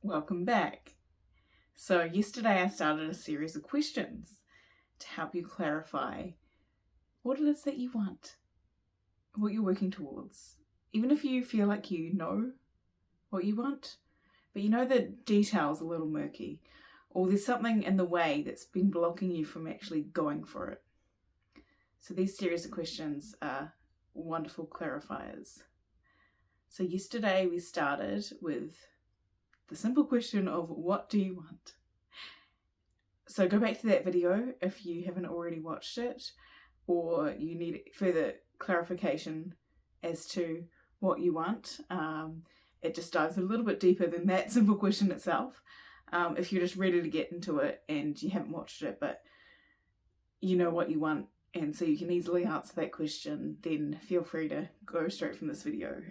Welcome back. So yesterday I started a series of questions to help you clarify what it is that you want, what you're working towards. Even if you feel like you know what you want, but you know the details a little murky, or there's something in the way that's been blocking you from actually going for it. So these series of questions are wonderful clarifiers. So yesterday we started with the simple question of what do you want? So go back to that video if you haven't already watched it, or you need further clarification as to what you want. It just dives a little bit deeper than that simple question itself. If you're just ready to get into it and you haven't watched it, but you know what you want, and so you can easily answer that question, then feel free to go straight from this video.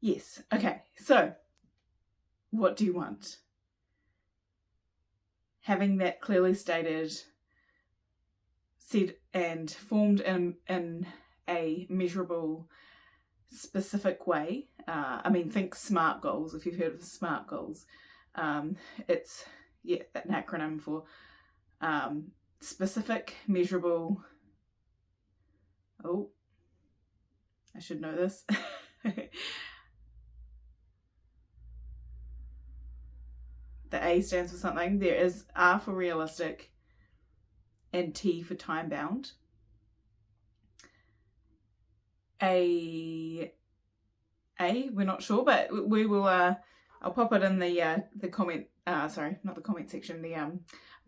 Yes, okay, so what do you want? Having that clearly stated, said and formed in a measurable, specific way. Think SMART goals, if you've heard of SMART goals. It's an acronym for specific, measurable, I should know this. The A stands for something. There is R for realistic and T for time bound. We're not sure, but we will I'll pop it in the comment not the comment section,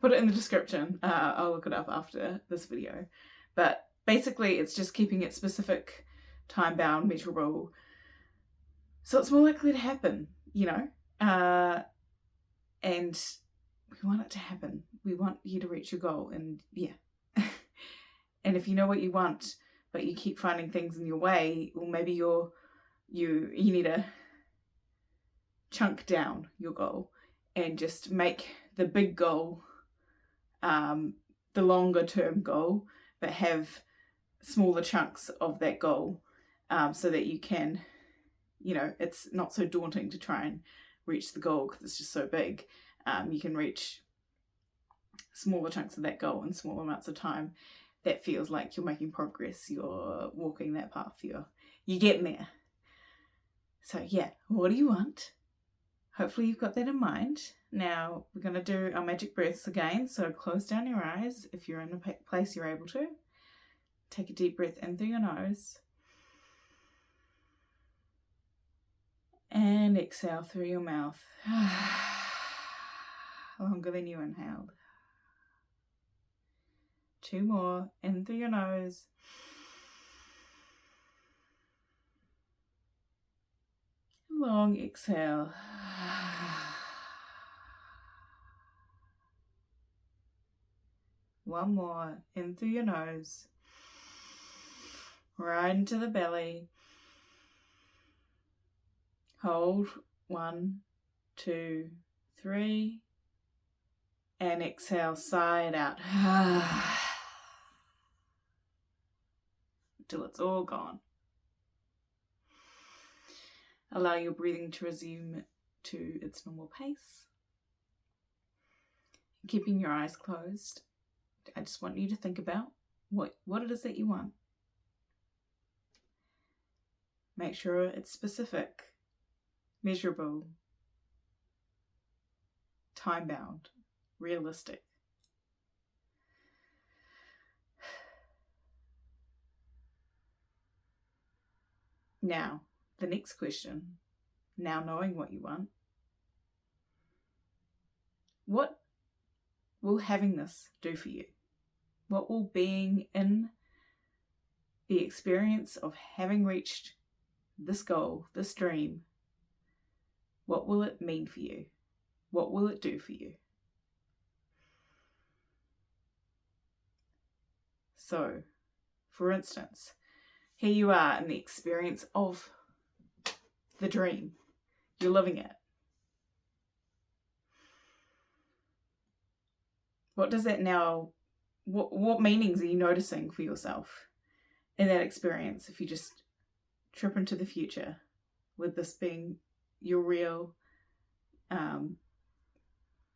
put it in the description. I'll look it up after this video. But basically it's just keeping it specific, time bound, measurable, so it's more likely to happen, and we want it to happen. We want you to reach your goal, and and if you know what you want but you keep finding things in your way, or maybe you need to chunk down your goal and just make the big goal the longer term goal, but have smaller chunks of that goal, so that you can, it's not so daunting to try and reach the goal because it's just so big. You can reach smaller chunks of that goal in small amounts of time. That feels like you're making progress, you're walking that path, you're getting there. So what do you want? Hopefully you've got that in mind. Now we're going to do our magic breaths again, so close down your eyes if you're in a place you're able to. Take a deep breath in through your nose and exhale through your mouth. Longer than you inhaled. 2 more, in through your nose. Long exhale. 1 more, in through your nose. Right into the belly. Hold. 1, 2, 3. And exhale, sigh it out. Until it's all gone. Allow your breathing to resume to its normal pace. Keeping your eyes closed, I just want you to think about what it is that you want. Make sure it's specific, measurable, time-bound, realistic. Now, the next question, now knowing what you want, what will having this do for you? What will being in the experience of having reached this goal, this dream, what will it mean for you? What will it do for you? So, for instance, here you are in the experience of the dream. You're living it. What does that now, what meanings are you noticing for yourself in that experience if you just trip into the future with this being your real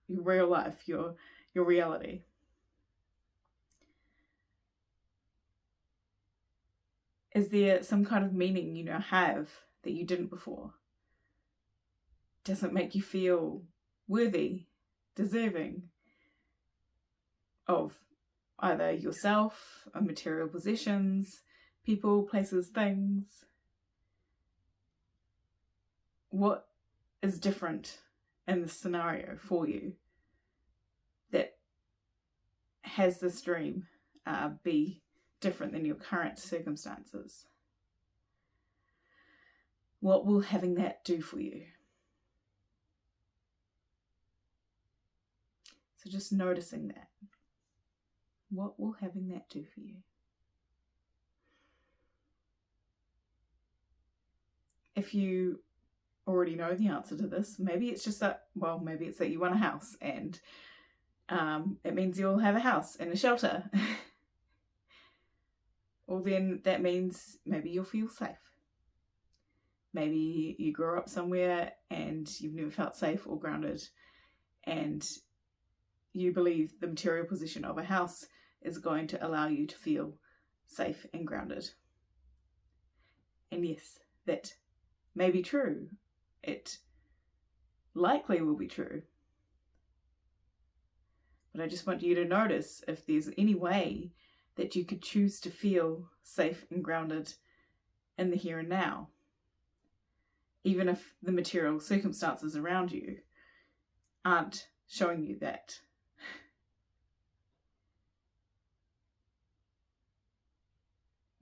life, your reality. Is there some kind of meaning you now have that you didn't before? Does it make you feel worthy, deserving of either yourself, or material possessions, people, places, things? What is different in this scenario for you that has this dream be different than your current circumstances? What will having that do for you? So just noticing that. What will having that do for you? If you already know the answer to this, maybe it's just that, maybe it's that you want a house and it means you'll have a house and a shelter. Or then that means maybe you'll feel safe. Maybe you grew up somewhere and you've never felt safe or grounded, and you believe the material possession of a house is going to allow you to feel safe and grounded. And yes, that may be true. It likely will be true. But I just want you to notice if there's any way that you could choose to feel safe and grounded in the here and now, even if the material circumstances around you aren't showing you that.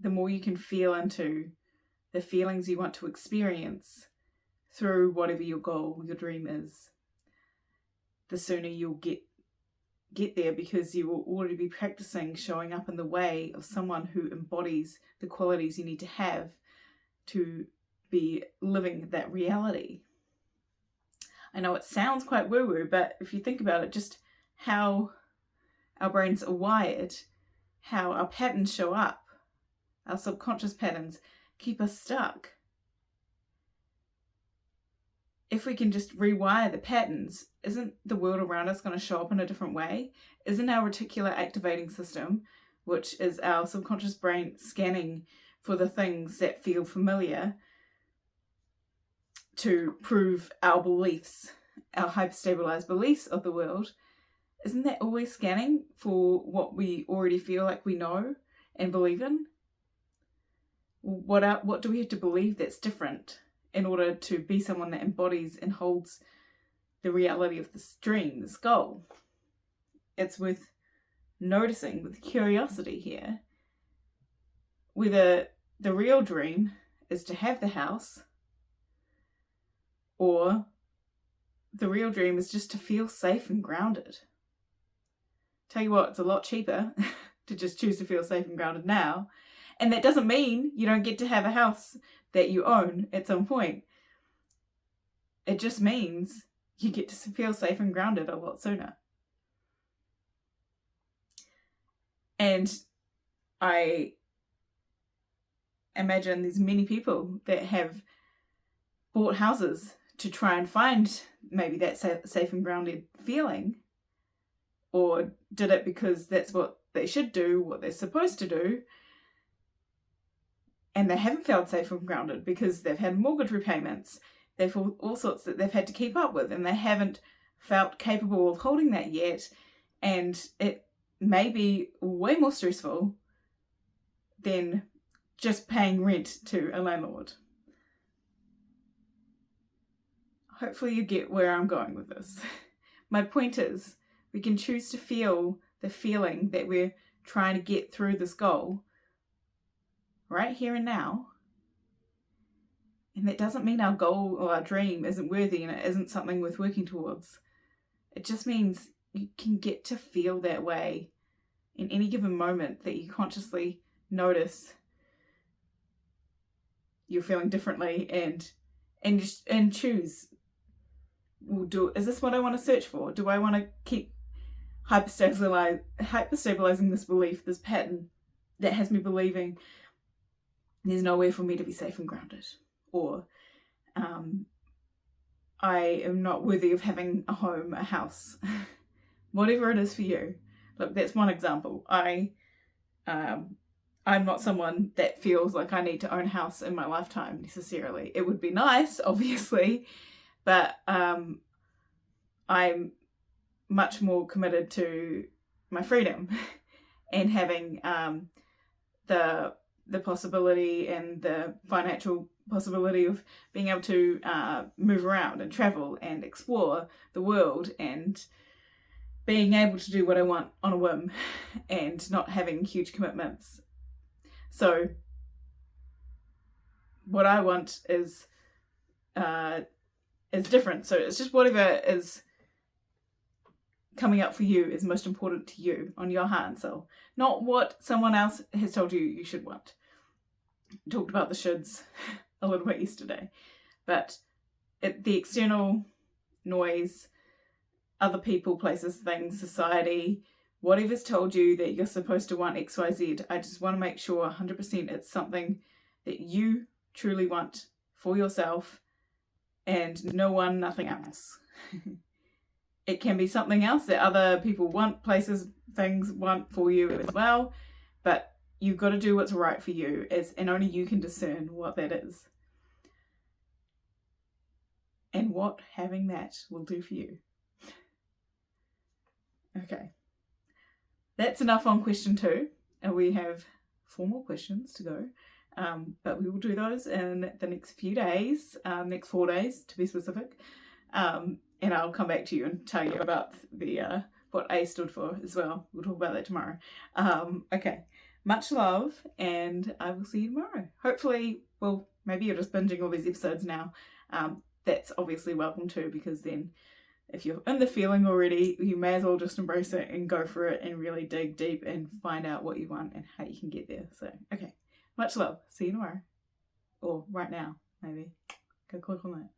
The more you can feel into the feelings you want to experience through whatever your goal, your dream is, the sooner you'll get there, because you will already be practicing showing up in the way of someone who embodies the qualities you need to have to be living that reality. I know it sounds quite woo-woo, but if you think about it, just how our brains are wired, how our patterns show up, our subconscious patterns keep us stuck. If we can just rewire the patterns, isn't the world around us going to show up in a different way? Isn't our reticular activating system, which is our subconscious brain scanning for the things that feel familiar to prove our beliefs, our hyperstabilized beliefs of the world, isn't that always scanning for what we already feel like we know and believe in? What do we have to believe that's different in order to be someone that embodies and holds the reality of this dream, this goal? It's with noticing, with curiosity here, whether the real dream is to have the house, or the real dream is just to feel safe and grounded. Tell you what, it's a lot cheaper to just choose to feel safe and grounded now. And that doesn't mean you don't get to have a house that you own at some point. It just means you get to feel safe and grounded a lot sooner. And I imagine there's many people that have bought houses to try and find maybe that safe and grounded feeling, or did it because that's what they should do, what they're supposed to do, and they haven't felt safe and grounded because they've had mortgage repayments, they've all sorts that they've had to keep up with, and they haven't felt capable of holding that yet, and it may be way more stressful than just paying rent to a landlord. Hopefully you get where I'm going with this. My point is, we can choose to feel the feeling that we're trying to get through this goal right here and now. And that doesn't mean our goal or our dream isn't worthy and it isn't something worth working towards. It just means you can get to feel that way in any given moment that you consciously notice you're feeling differently and choose. Is this what I want to search for? Do I want to keep hyperstabilizing this belief, this pattern that has me believing there's nowhere for me to be safe and grounded? Or I am not worthy of having a home, a house, whatever it is for you. Look, that's one example. I'm not someone that feels like I need to own a house in my lifetime necessarily. It would be nice, obviously, but I'm much more committed to my freedom and having the possibility and the financial possibility of being able to move around and travel and explore the world and being able to do what I want on a whim and not having huge commitments. So what I want is different. So it's just whatever is coming up for you is most important to you on your heart and soul, not what someone else has told you you should want. I talked about the shoulds a little bit yesterday, but the external noise, other people, places, things, society, whatever's told you that you're supposed to want XYZ, I just want to make sure 100% it's something that you truly want for yourself and no one, nothing else. It can be something else that other people want, places, things want for you as well, but you've got to do what's right for you, and only you can discern what that is and what having that will do for you. Okay, that's enough on question 2, and we have 4 more questions to go, but we will do those in the next few days, next 4 days to be specific, and I'll come back to you and tell you about the what A stood for as well. We'll talk about that tomorrow. Okay, much love, and I will see you tomorrow. Hopefully, well, maybe you're just binging all these episodes now. That's obviously welcome too, because then if you're in the feeling already, you may as well just embrace it and go for it and really dig deep and find out what you want and how you can get there. So, okay, much love. See you tomorrow. Or right now, maybe. Go click on that.